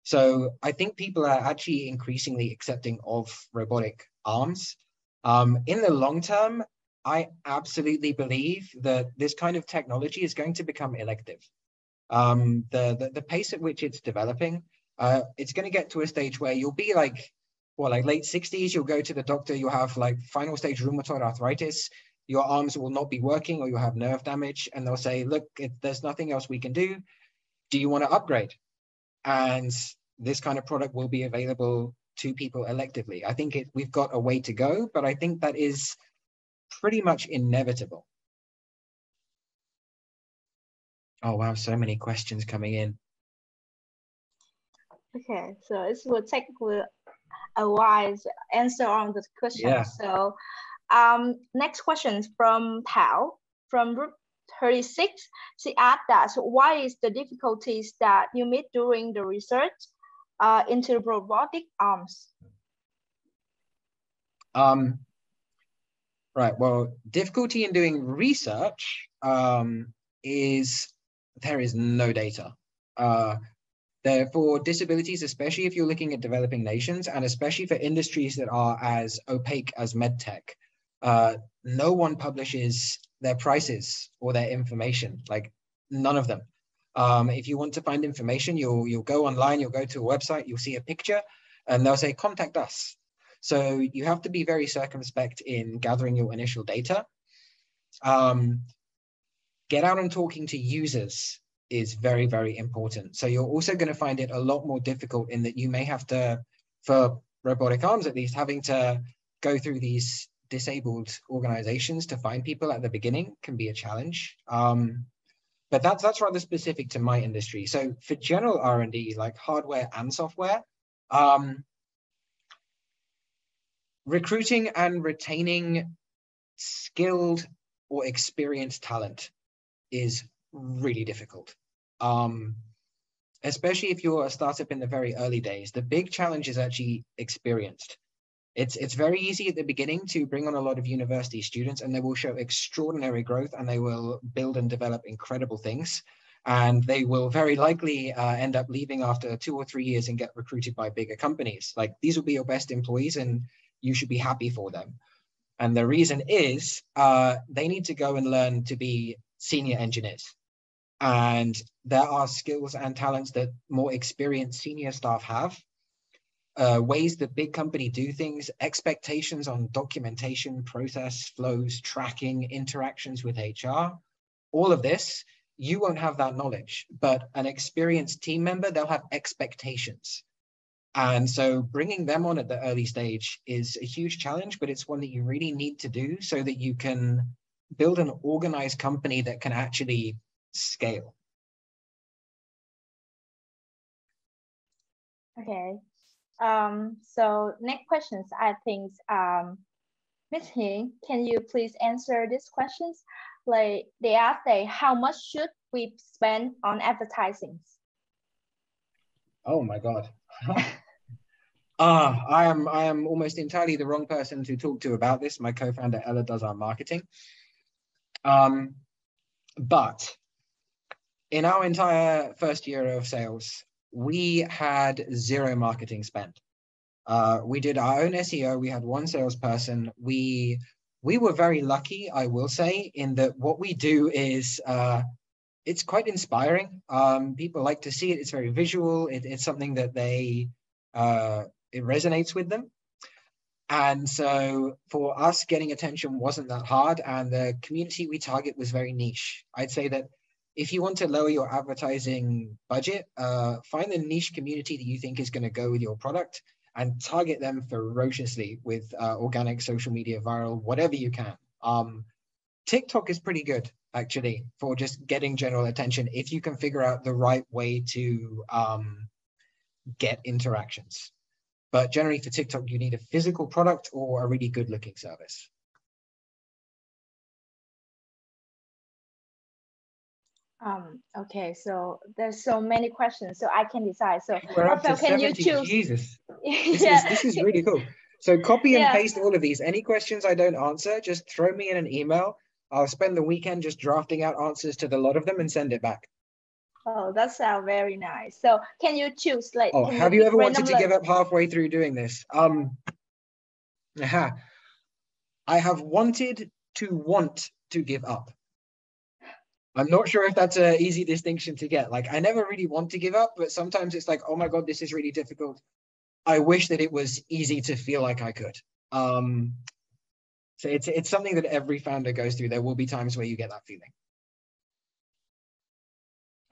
So I think people are actually increasingly accepting of robotic arms. In the long term, I absolutely believe that this kind of technology is going to become elective. The pace at which it's developing, it's going to get to a stage where you'll be like, well, like late 60s, you'll go to the doctor, you'll have like final stage rheumatoid arthritis, your arms will not be working, or you'll have nerve damage, and they'll say, look, there's nothing else we can do. Do you want to upgrade? And this kind of product will be available to people electively. I think we've got a way to go, but I think that is pretty much inevitable. Oh, wow, so many questions coming in. Okay, so it will take a while to answer on this question. Yeah. So next question is from Thảo, from group 36. She asked that, so what is the difficulties that you meet during the research into robotic arms? Right, well, difficulty in doing research is there is no data. For disabilities, especially if you're looking at developing nations, and especially for industries that are as opaque as medtech, no one publishes their prices or their information, like none of them. If you want to find information, you'll go online, you'll go to a website, you'll see a picture, and they'll say, contact us. So you have to be very circumspect in gathering your initial data. Get out and talking to users is very, very important. So you're also going to find it a lot more difficult in that you may have to, for robotic arms at least, having to go through these disabled organizations to find people at the beginning can be a challenge. But that's rather specific to my industry. So for general R&D, like hardware and software, recruiting and retaining skilled or experienced talent is really difficult. Especially if you're a startup in the very early days. The big challenge is actually experienced. It's very easy at the beginning to bring on a lot of university students, and they will show extraordinary growth, and they will build and develop incredible things. And they will very likely end up leaving after 2 or 3 years and get recruited by bigger companies. Like, these will be your best employees, and you should be happy for them. And the reason is they need to go and learn to be senior engineers. And there are skills and talents that more experienced senior staff have. Ways that big company do things, expectations on documentation, process, flows, tracking, interactions with HR, all of this, you won't have that knowledge, but an experienced team member, they'll have expectations. And so bringing them on at the early stage is a huge challenge, but it's one that you really need to do so that you can build an organized company that can actually scale. Okay. So next questions, I think, Ms. Hing, can you please answer these questions? Like they ask, how much should we spend on advertising? Oh my God. I am almost entirely the wrong person to talk to about this. My co-founder Ella does our marketing. But in our entire first year of sales, we had 0 marketing spend. We did our own SEO. We had 1 salesperson. We were very lucky, I will say, in that what we do is it's quite inspiring. People like to see it. It's very visual. It's something that it resonates with them. And so for us, getting attention wasn't that hard, and the community we target was very niche. I'd say that if you want to lower your advertising budget, find the niche community that you think is going to go with your product and target them ferociously with organic, social media, viral, whatever you can. TikTok is pretty good, actually, for just getting general attention if you can figure out the right way to get interactions. But generally for TikTok, you need a physical product or a really good looking service. Okay, so there's so many questions, so I can decide. So we're up to 70. Can you choose? Jesus, this is really cool. So copy and paste all of these. Any questions I don't answer, just throw me in an email. I'll spend the weekend just drafting out answers to the lot of them and send it back. Oh, that sounds very nice. So can you choose, like, oh, have you ever wanted to give up halfway through doing this? I have wanted to want to give up. I'm not sure if that's an easy distinction to get. Like, I never really want to give up, but sometimes it's like, oh my God, this is really difficult. I wish that it was easy to feel like I could. So it's something that every founder goes through. There will be times where you get that feeling.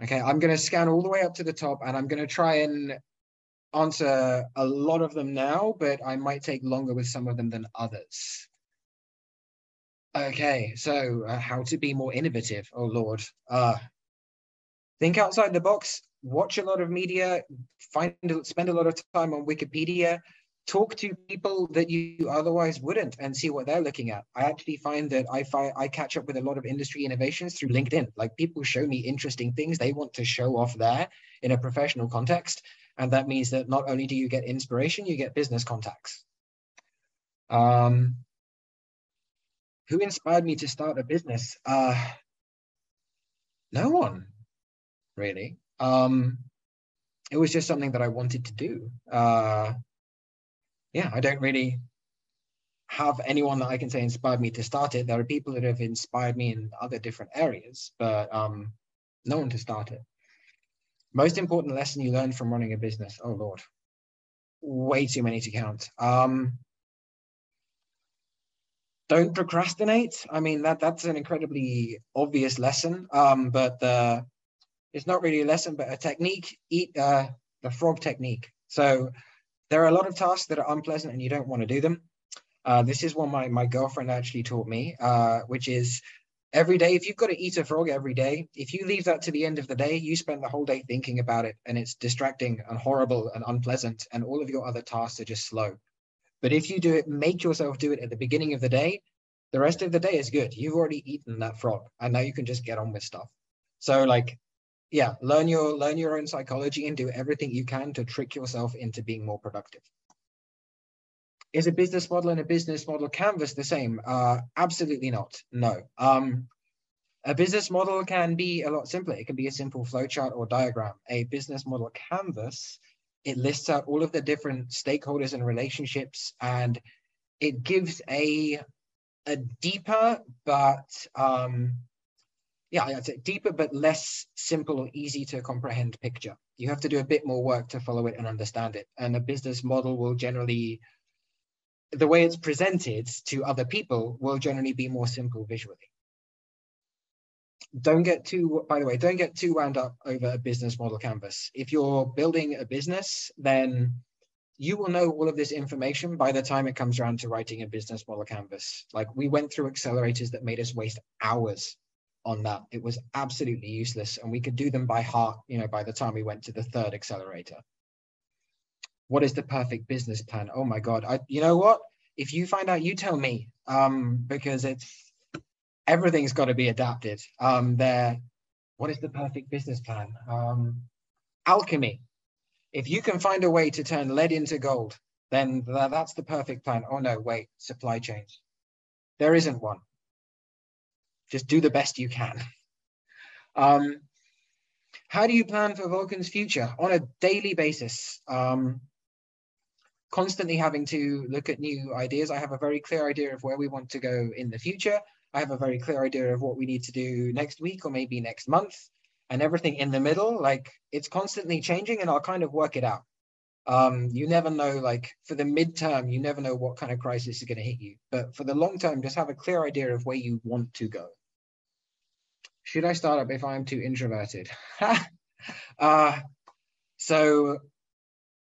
Okay, I'm going to scan all the way up to the top, and I'm going to try and answer a lot of them now, but I might take longer with some of them than others. Okay, so how to be more innovative? Oh Lord. Think outside the box, watch a lot of media, spend a lot of time on Wikipedia, talk to people that you otherwise wouldn't and see what they're looking at. I actually find that I catch up with a lot of industry innovations through LinkedIn. Like, people show me interesting things they want to show off there in a professional context. And that means that not only do you get inspiration, you get business contacts. Who inspired me to start a business? No one, really. It was just something that I wanted to do. Yeah, I don't really have anyone that I can say inspired me to start it. There are people that have inspired me in other different areas, but no one to start it. Most important lesson you learn from running a business? Oh Lord, way too many to count. Don't procrastinate. I mean, that's an incredibly obvious lesson, but it's not really a lesson, but a technique. Eat the frog technique. So there are a lot of tasks that are unpleasant and you don't want to do them. This is one my girlfriend actually taught me, which is every day, if you've got to eat a frog every day, if you leave that to the end of the day, you spend the whole day thinking about it, and it's distracting and horrible and unpleasant, and all of your other tasks are just slow. But if you do it, make yourself do it at the beginning of the day, the rest of the day is good. You've already eaten that frog, and now you can just get on with stuff. So like, yeah, learn your own psychology and do everything you can to trick yourself into being more productive. Is a business model and a business model canvas the same? Absolutely not. No. A business model can be a lot simpler. It can be a simple flowchart or diagram. A business model canvas, it lists out all of the different stakeholders and relationships, and it gives a deeper but I'd say deeper but less simple or easy to comprehend picture. You have to do a bit more work to follow it and understand it. And a business model will generally, the way it's presented to other people will generally be more simple visually. Don't get too wound up over a business model canvas. If you're building a business, then you will know all of this information by the time it comes around to writing a business model canvas. Like, we went through accelerators that made us waste hours on that. It was absolutely useless, and we could do them by heart, by the time we went to the third accelerator. What is the perfect business plan? Oh my God. You know what? If you find out, you tell me, because everything's got to be adapted. What is the perfect business plan? Alchemy. If you can find a way to turn lead into gold, then that's the perfect plan. Oh no, wait, supply chains. There isn't one. Just do the best you can. How do you plan for Vulcan's future? On a daily basis. Constantly having to look at new ideas. I have a very clear idea of where we want to go in the future. I have a very clear idea of what we need to do next week or maybe next month, and everything in the middle, like, it's constantly changing, and I'll kind of work it out. You never know, like, for the midterm, you never know what kind of crisis is going to hit you. But for the long term, just have a clear idea of where you want to go. Should I start up if I'm too introverted? So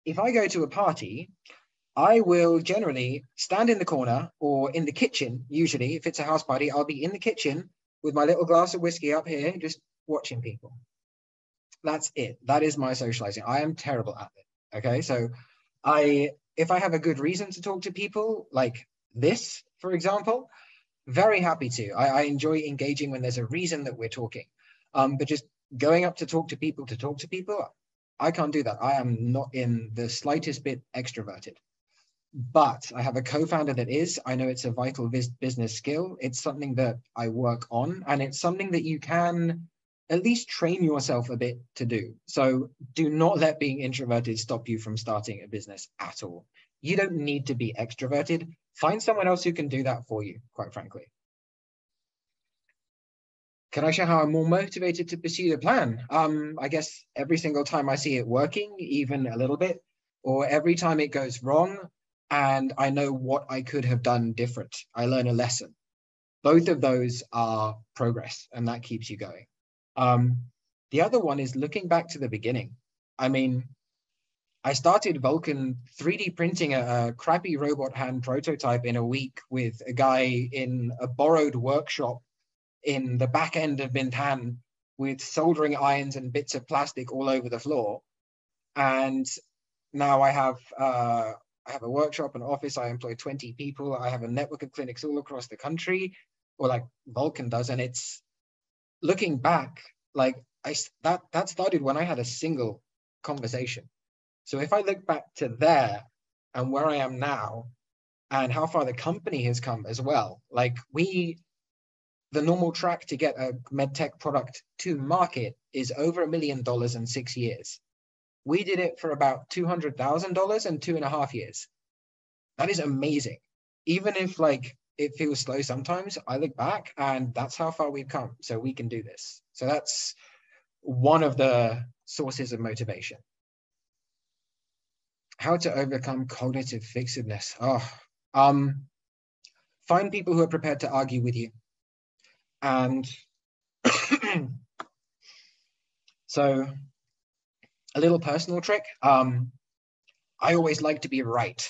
if I go to a party, I will generally stand in the corner or in the kitchen. Usually, if it's a house party, I'll be in the kitchen with my little glass of whiskey up here, just watching people. That's it. That is my socializing. I am terrible at it. Okay, so if I have a good reason to talk to people, like this, for example, very happy to. I enjoy engaging when there's a reason that we're talking. But just going up to talk to people, I can't do that. I am not in the slightest bit extroverted. But I have a co-founder that is. I know it's a vital business skill. It's something that I work on, and it's something that you can at least train yourself a bit to do. So do not let being introverted stop you from starting a business at all. You don't need to be extroverted. Find someone else who can do that for you, quite frankly. Can I share how I'm more motivated to pursue the plan? I guess every single time I see it working, even a little bit, or every time it goes wrong, and I know what I could have done different. I learn a lesson. Both of those are progress, and that keeps you going. The other one is looking back to the beginning. I mean, I started Vulcan 3D printing a crappy robot hand prototype in a week with a guy in a borrowed workshop in the back end of Bintan with soldering irons and bits of plastic all over the floor. And now I have a workshop, an office. I employ 20 people. I have a network of clinics all across the country, or like Vulcan does. And it's looking back, like that started when I had a single conversation. So if I look back to there and where I am now and how far the company has come as well, like the normal track to get a medtech product to market is over $1 million in 6 years. We did it for about $200,000 in 2.5 years. That is amazing. Even if like it feels slow sometimes, I look back and that's how far we've come. So we can do this. So that's one of the sources of motivation. How to overcome cognitive fixedness. Find people who are prepared to argue with you. And so a little personal trick. I always like to be right.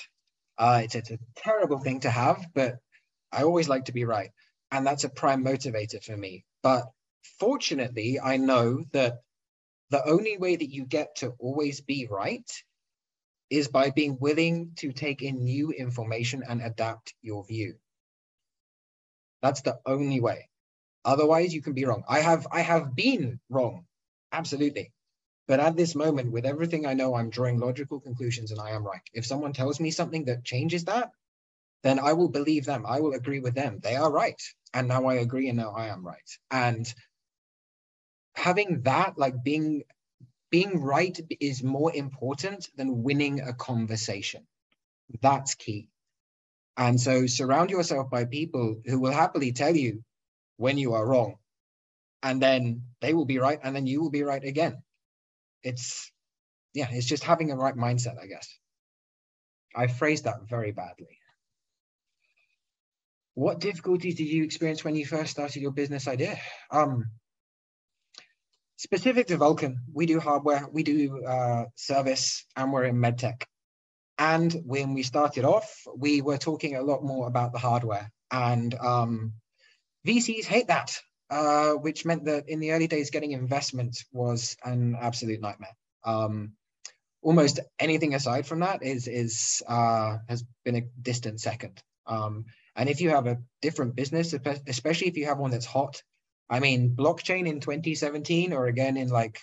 It's a terrible thing to have, but I always like to be right. And that's a prime motivator for me. But fortunately, I know that the only way that you get to always be right is by being willing to take in new information and adapt your view. That's the only way. Otherwise, you can be wrong. I have been wrong, absolutely. But at this moment, with everything I know, I'm drawing logical conclusions and I am right. If someone tells me something that changes that, then I will believe them. I will agree with them. They are right. And now I agree and now I am right. And having that, like being right is more important than winning a conversation. That's key. And so surround yourself by people who will happily tell you when you are wrong. And then they will be right. And then you will be right again. It's just having a right mindset, I guess. I phrased that very badly. What difficulties did you experience when you first started your business idea? Specific to Vulcan, we do hardware, we do service, and we're in medtech. And when we started off, we were talking a lot more about the hardware. And VCs hate that, which meant that in the early days, getting investment was an absolute nightmare. Almost anything aside from that has been a distant second. And if you have a different business, especially if you have one that's hot, I mean, blockchain in 2017 or again in like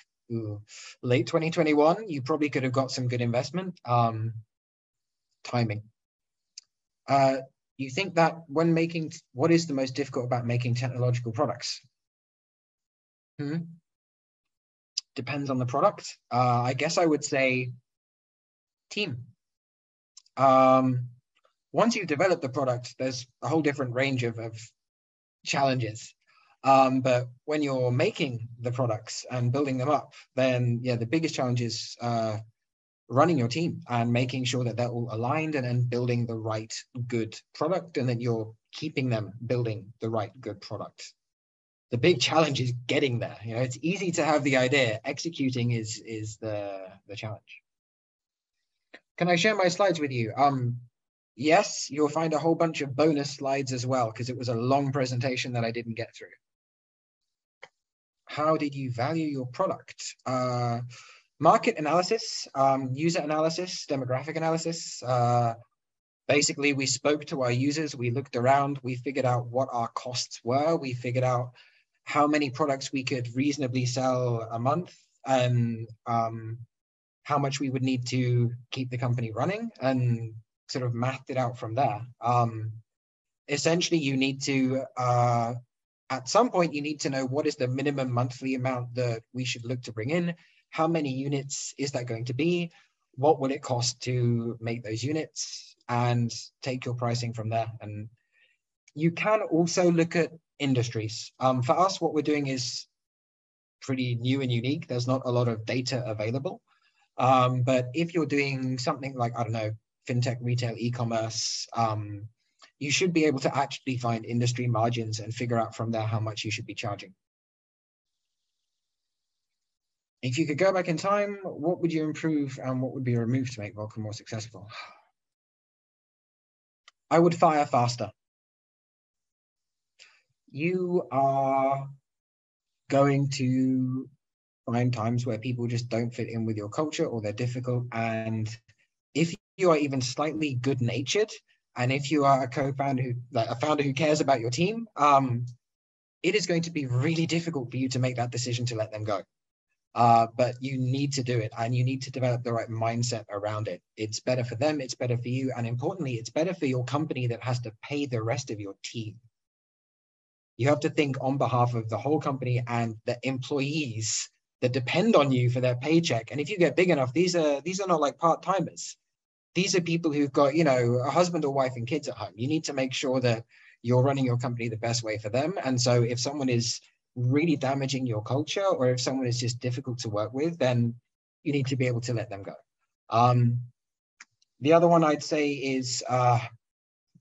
late 2021, you probably could have got some good investment. Timing. You think that when making, what is the most difficult about making technological products? Depends on the product. I guess I would say team. Once you develop the product, there's a whole different range of challenges. But when you're making the products and building them up, then yeah, the biggest challenge is running your team and making sure that they're all aligned and building the right good product, and that you're keeping them building the right good product. The big challenge is getting there. You know, it's easy to have the idea. Executing is the challenge. Can I share my slides with you? Yes, you'll find a whole bunch of bonus slides as well, because it was a long presentation that I didn't get through. How did you value your product? Market analysis, user analysis, demographic analysis. Basically, we spoke to our users, we looked around, we figured out what our costs were, we figured out how many products we could reasonably sell a month, and how much we would need to keep the company running, and sort of mathed it out from there. Essentially, you need to, at some point, you need to know what is the minimum monthly amount that we should look to bring in. How many units is that going to be? What will it cost to make those units? And take your pricing from there. And you can also look at industries. For us, what we're doing is pretty new and unique. There's not a lot of data available. But if you're doing something like, I don't know, fintech, retail, e-commerce, you should be able to actually find industry margins and figure out from there how much you should be charging. If you could go back in time, what would you improve and what would be removed to make Vulcan more successful? I would fire faster. You are going to find times where people just don't fit in with your culture, or they're difficult. And if you are even slightly good-natured, and if you are a co-founder a founder who cares about your team, it is going to be really difficult for you to make that decision to let them go. But you need to do it, and you need to develop the right mindset around it. It's better for them, it's better for you, and importantly, it's better for your company that has to pay the rest of your team. You have to think on behalf of the whole company and the employees that depend on you for their paycheck. And if you get big enough, these are not like part-timers. These are people who've got, you know, a husband or wife and kids at home. You need to make sure that you're running your company the best way for them. And so if someone is really damaging your culture, or if someone is just difficult to work with, then you need to be able to let them go. The other one I'd say is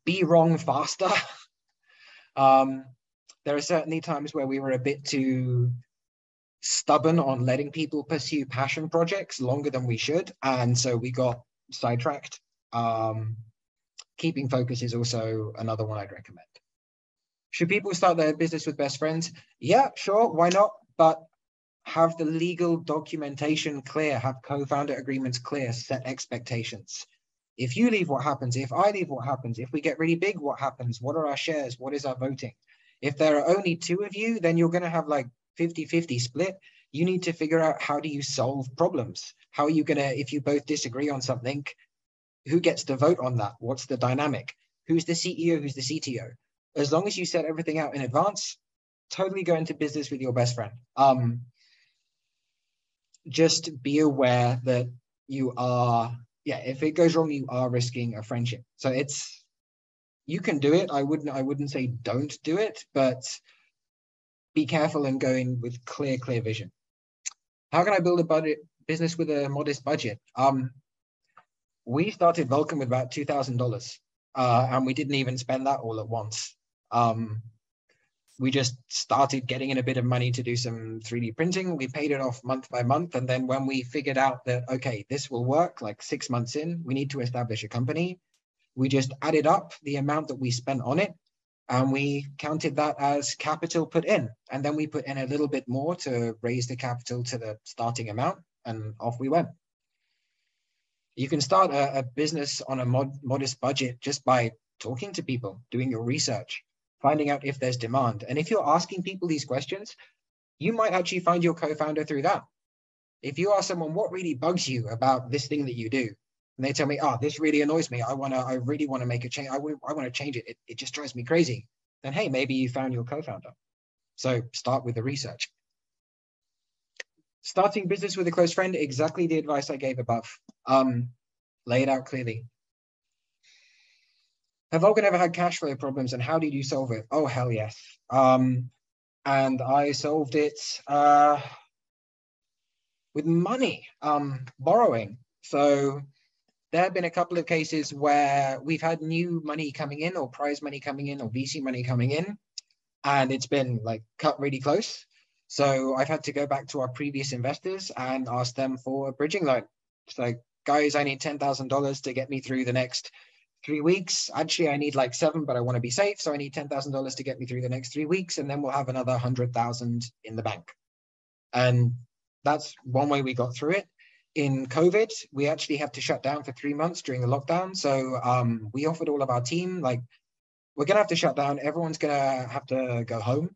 be wrong faster. There are certainly times where we were a bit too stubborn on letting people pursue passion projects longer than we should, and so we got sidetracked. keeping focus is also another one I'd recommend. Should people start their business with best friends? Yeah, sure, why not? But have the legal documentation clear, have co-founder agreements clear, set expectations. If you leave, what happens? If I leave, what happens? If we get really big, what happens? What are our shares? What is our voting? If there are only two of you, then you're going to have like 50-50 split. You need to figure out, how do you solve problems? How are you going to, if you both disagree on something, who gets to vote on that? What's the dynamic? Who's the CEO? Who's the CTO? As long as you set everything out in advance, totally go into business with your best friend. Just be aware that you are, if it goes wrong, you are risking a friendship. So you can do it. I wouldn't say don't do it, but be careful and go in with clear vision. How can I build a business with a modest budget? We started Vulcan with about $2,000, and we didn't even spend that all at once. We just started getting in a bit of money to do some 3D printing. We paid it off month by month. And then when we figured out that, okay, this will work, like 6 months in, we need to establish a company, we just added up the amount that we spent on it, and we counted that as capital put in. And then we put in a little bit more to raise the capital to the starting amount, and off we went. You can start a business on a modest budget just by talking to people, doing your research, finding out if there's demand. And if you're asking people these questions, you might actually find your co-founder through that. If you ask someone, what really bugs you about this thing that you do? And they tell me, oh, this really annoys me. I really want to make a change. I want to change it. It just drives me crazy. Then, hey, maybe you found your co-founder. So start with the research. Starting business with a close friend, exactly the advice I gave above. Lay it out clearly. Have Vulcan ever had cash flow problems, and how did you solve it? Oh, hell yes. And I solved it with money, borrowing. So there have been a couple of cases where we've had new money coming in, or prize money coming in, or VC money coming in, and it's been like cut really close. So I've had to go back to our previous investors and ask them for a bridging loan. It's like, guys, I need $10,000 to get me through the next 3 weeks. Actually, I need like 7, but I want to be safe. So I need $10,000 to get me through the next 3 weeks. And then we'll have another 100,000 in the bank. And that's one way we got through it. In COVID, we actually had to shut down for 3 months during the lockdown. So we offered all of our team, like, we're going to have to shut down. Everyone's going to have to go home.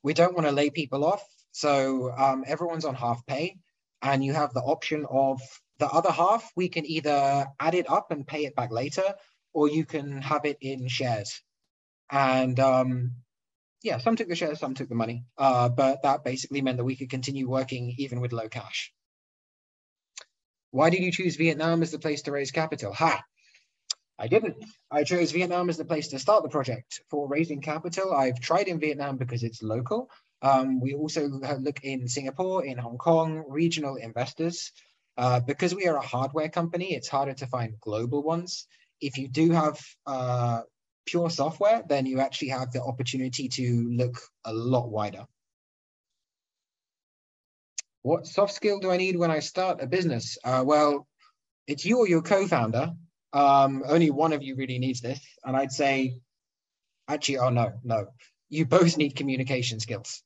We don't want to lay people off. So everyone's on half pay. And you have the option of the other half. We can either add it up and pay it back later, or you can have it in shares. And yeah, some took the shares, some took the money. But that basically meant that we could continue working even with low cash. Why did you choose Vietnam as the place to raise capital? I didn't. I chose Vietnam as the place to start the project. For raising capital, I've tried in Vietnam because it's local. We also look in Singapore, in Hong Kong, regional investors. Because we are a hardware company, it's harder to find global ones. If you do have pure software, then you actually have the opportunity to look a lot wider. What soft skill do I need when I start a business? Well, it's you or your co-founder. Only one of you really needs this. And I'd say, actually, oh, no. You both need communication skills.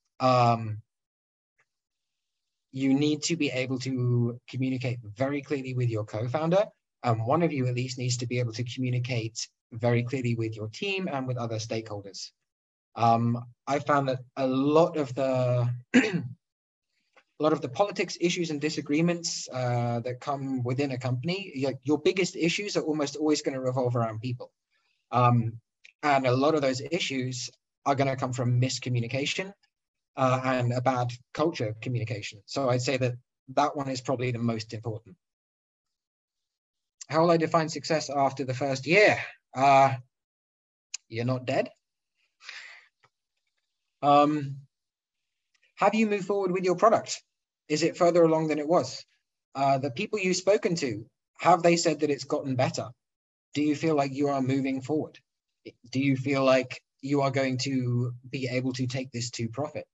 You need to be able to communicate very clearly with your co-founder. And one of you at least needs to be able to communicate very clearly with your team and with other stakeholders. I found that a lot of the politics issues and disagreements that come within a company, your biggest issues are almost always going to revolve around people. And a lot of those issues are going to come from miscommunication and a bad culture of communication. So I'd say that one is probably the most important. How will I define success after the first year? You're not dead. Have you moved forward with your product? Is it further along than it was? The people you've spoken to, have they said that it's gotten better? Do you feel like you are moving forward? Do you feel like you are going to be able to take this to profit?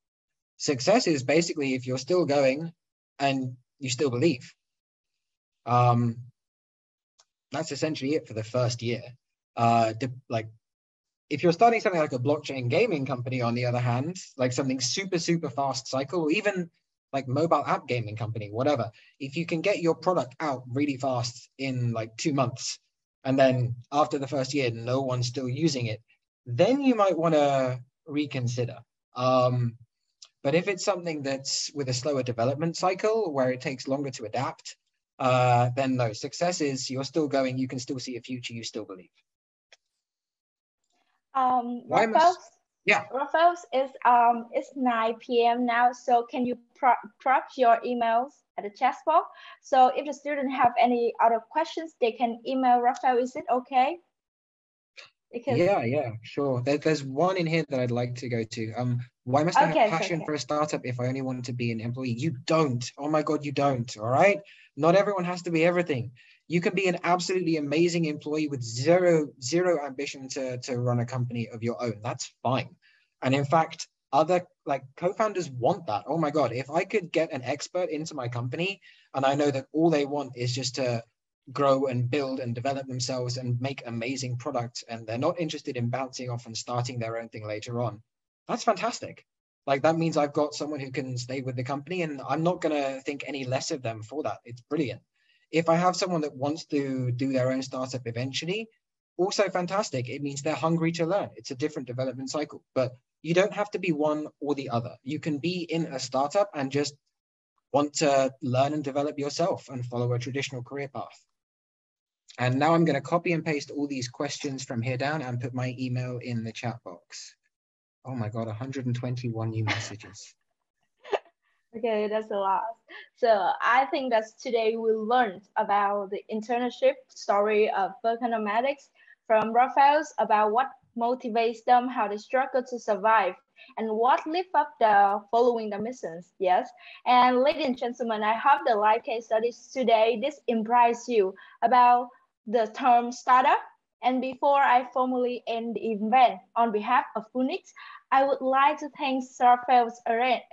Success is basically if you're still going and you still believe. That's essentially it for the first year. like if you're starting something like a blockchain gaming company, on the other hand, like something super fast cycle, or even like mobile app gaming company, whatever, if you can get your product out really fast in like 2 months, and then after the first year, no one's still using it, then you might want to reconsider. But if it's something that's with a slower development cycle where it takes longer to adapt, then no, success is you're still going, you can still see a future, you still believe. Rafael's, yeah. Rafael's it's 9 p.m. now, so can you drop your emails at the chat box? So if the student have any other questions, they can email Rafael. Is it okay? Because... Yeah, sure. There's one in here that I'd like to go to. Why must I have passion for a startup if I only want to be an employee? You don't. Oh my God, you don't. All right. Not everyone has to be everything. You can be an absolutely amazing employee with zero ambition to run a company of your own. That's fine. And in fact, other like co-founders want that. Oh my God, if I could get an expert into my company and I know that all they want is just to grow and build and develop themselves and make amazing products, and they're not interested in bouncing off and starting their own thing later on, that's fantastic. Like that means I've got someone who can stay with the company, and I'm not going to think any less of them for that. It's brilliant. If I have someone that wants to do their own startup eventually, also fantastic. It means they're hungry to learn. It's a different development cycle, but you don't have to be one or the other. You can be in a startup and just want to learn and develop yourself and follow a traditional career path. And now I'm going to copy and paste all these questions from here down and put my email in the chat box. Oh my God, 121 new messages. Okay, that's a lot. So I think that today we learned about the internship story of Vulcan Automatics from Rafael's, about what motivates them, how they struggle to survive, and what lift up the following the missions. Yes. And ladies and gentlemen, I hope the live case studies today, this impressed you about the term startup. And before I formally end the event, on behalf of FUNiX, I would like to thank Rafael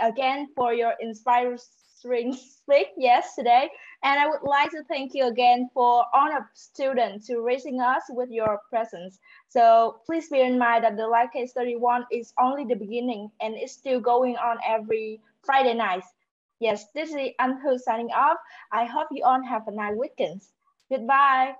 again for your inspiring speech yesterday. And I would like to thank you again for honor students to raising us with your presence. So please bear in mind that the live case study 1 is only the beginning and it's still going on every Friday night. Yes, this is Anhu signing off. I hope you all have a nice weekend. Goodbye.